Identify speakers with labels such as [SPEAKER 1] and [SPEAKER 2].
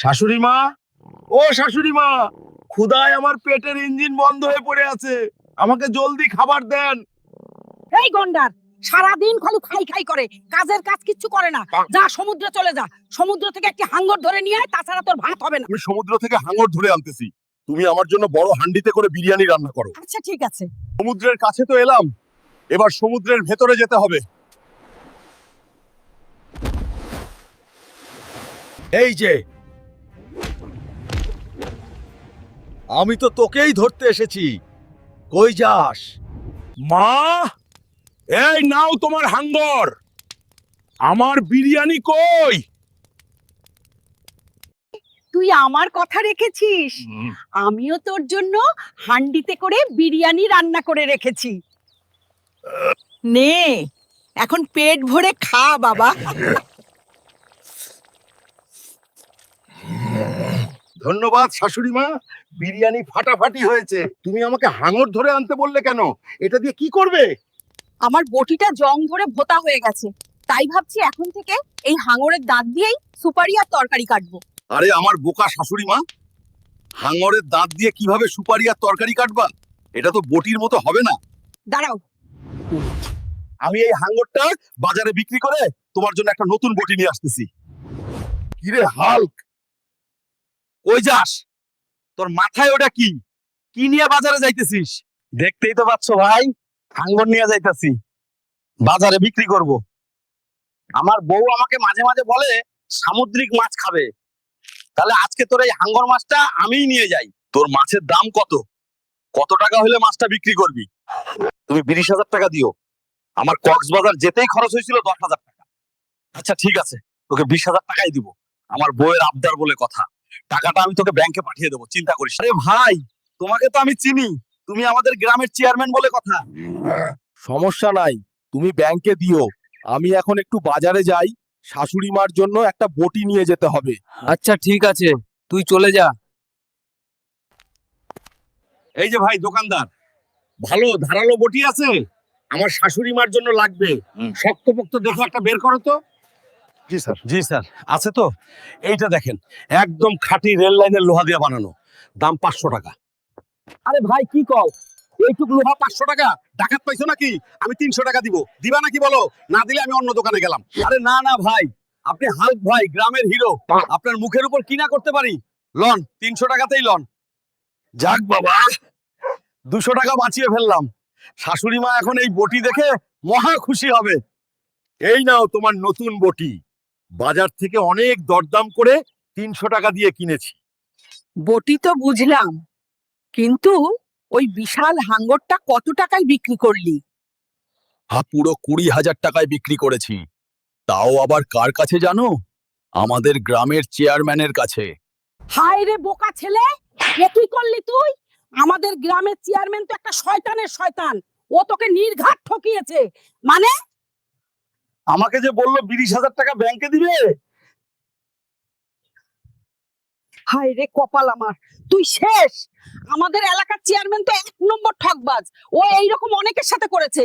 [SPEAKER 1] শাশুড়ি মা, ও শাশুড়ি মা, ক্ষুধায় আমার পেটের ইঞ্জিন বন্ধ হয়ে পড়ে আছে, আমাকে জলদি খাবার দেন।
[SPEAKER 2] এই গন্ডার সারাদিন খালি খাই খাই করে, কাজের কাজ কিচ্ছু করে না। যা সমুদ্রে চলে যা, সমুদ্র থেকে একটি হাঙ্গর ধরে নিয়ে আয়, তাছাড়া তোর ভাত হবে না।
[SPEAKER 1] আমি সমুদ্র থেকে হাঙর ধরে আনতেছি, তুমি আমার জন্য বড় হান্ডিতে করে বিরিয়ানি রান্না করো।
[SPEAKER 2] আচ্ছা ঠিক আছে।
[SPEAKER 1] সমুদ্রের কাছে তো এলাম, এবার সমুদ্রের ভেতরে যেতে হবে।
[SPEAKER 3] এই যে, আমি তো তোকেই ধরতে এসেছি। কই যাস?
[SPEAKER 1] মা, এই নাও তোমার হাঙ্গর। আমার বিরিয়ানি কই?
[SPEAKER 2] তুই আমার কথা রেখেছিস, আমিও তোর জন্য হান্ডিতে করে বিরিয়ানি রান্না করে রেখেছি। নে এখন পেট ভরে খা বাবা।
[SPEAKER 1] ধন্যবাদ শাশুড়ি মা, বিরিয়ানি ফাটাফাটি হয়েছে। তুমি আমাকে হাঙর ধরে আনতে বললে কেন? এটা দিয়ে কি করবে?
[SPEAKER 2] আমার বটিটা জং ধরে ভোতা হয়ে গেছে, তাই ভাবছি এখন থেকে এই হাঙরের দাঁত দিয়েই সুপারি আর তরকারি কাটবো।
[SPEAKER 1] আরে আমার বোকা শাশুড়ি মা, হাঙরের দাঁত দিয়ে কিভাবে সুপারি আর তরকারি কাটবা? এটা তো বটির মতো হবে না।
[SPEAKER 2] দাঁড়াও,
[SPEAKER 1] আমি এই হাঙরটা বাজারে বিক্রি করে তোমার জন্য একটা নতুন বটি নিয়ে আসতেছি। কিরে হাল্ক, কই যাস? তোর মাথায় ওটা কি? কি নিয়ে বাজারে যাইতেছিস? দেখতেই তো পাচ্ছ ভাই, হাঙ্গর নিয়ে যাইতাছি, বাজারে বিক্রি করব। আমার বউ আমাকে মাঝে মাঝে বলে সামুদ্রিক মাছ খাবে, তাহলে আজকে তোর এই হাঙ্গর মাছটা আমিই নিয়ে যাই। তোর মাছের দাম কত? কত টাকা হলে মাছটা বিক্রি করবি? তুমি 20,000 টাকা দিও। আমার কক্সবাজার যেতেই খরচ হয়েছিল 10,000 টাকা। আচ্ছা ঠিক আছে, তোকে 20,000 টাকাই দিব। আমার বউয়ের আবদার বলে কথা, টাকাটা আমি তোকে ব্যাংকে পাঠিয়ে দেবো, চিন্তা করিস না। আরে ভাই, তোমাকে তো আমি চিনি, তুমি আমাদের গ্রামের চেয়ারম্যান বলে কথা।
[SPEAKER 3] সমস্যা নাই, তুমি ব্যাংকে দিও। আমি এখন একটু বাজারে যাই, শাশুড়ি মার জন্য একটা বটি নিয়ে যেতে হবে।
[SPEAKER 4] আচ্ছা ঠিক আছে, তুই চলে যা।
[SPEAKER 1] এই যে ভাই দোকানদার, ভালো ধারালো বটি আছে? আমার শাশুড়ি মার জন্য লাগবে, শক্তপোক্ত দেখে একটা বের করো তো। জি স্যার। জি স্যার, আছে তো। এইটা দেখেন, একদম খাঁটি রেল লাইনের লোহা দিয়ে বানানো, দাম 500 টাকা। আরে ভাই কি কও, এইটুক লোহা 500 টাকা? ডাকাত পাইছো নাকি? আমি 300 টাকা দিব, দিবা নাকি বলো? না দিলে আমি অন্য দোকানে গেলাম। আরে না না ভাই, আপনি হাল্ক ভাই, গ্রামের হিরো, আপনার মুখের উপর কি না করতে পারি। লন, 300 টাকাতেই লন। যাক বাবা, 200 টাকা বাঁচিয়ে ফেললাম। শাশুড়ি মা এখন এই বটি দেখে মহা খুশি হবে। এই নাও তোমার নতুন বটি, বাজার থেকে অনেক দরদাম করে 300 টাকা দিয়ে কিনেছি।
[SPEAKER 2] বটি তো বুঝলাম, কিন্তু ওই বিশাল হাঙ্গরটা কত টাকায় বিক্রি করলি?
[SPEAKER 3] পুরো 20,000 টাকায় বিক্রি করেছি। তাও আবার কার কাছে জানো? আমাদের গ্রামের চেয়ারম্যানের কাছে।
[SPEAKER 2] হায় রে বোকা ছেলে, এ কি করলি তুই? আমাদের গ্রামের চেয়ারম্যান তো একটা শয়তানের শয়তান, ও তোকে নির্ঘাত ঠকিয়েছে। মানে
[SPEAKER 1] আমাকে যে বললো 20,000 টাকা ব্যাংকে দিবে।
[SPEAKER 2] হায় রে কপাল আমার, তুই শেষ। আমাদের এলাকার চেয়ারম্যান তো 1 নম্বর ঠকবাজ, ও এইরকম অনেকের সাথে করেছে।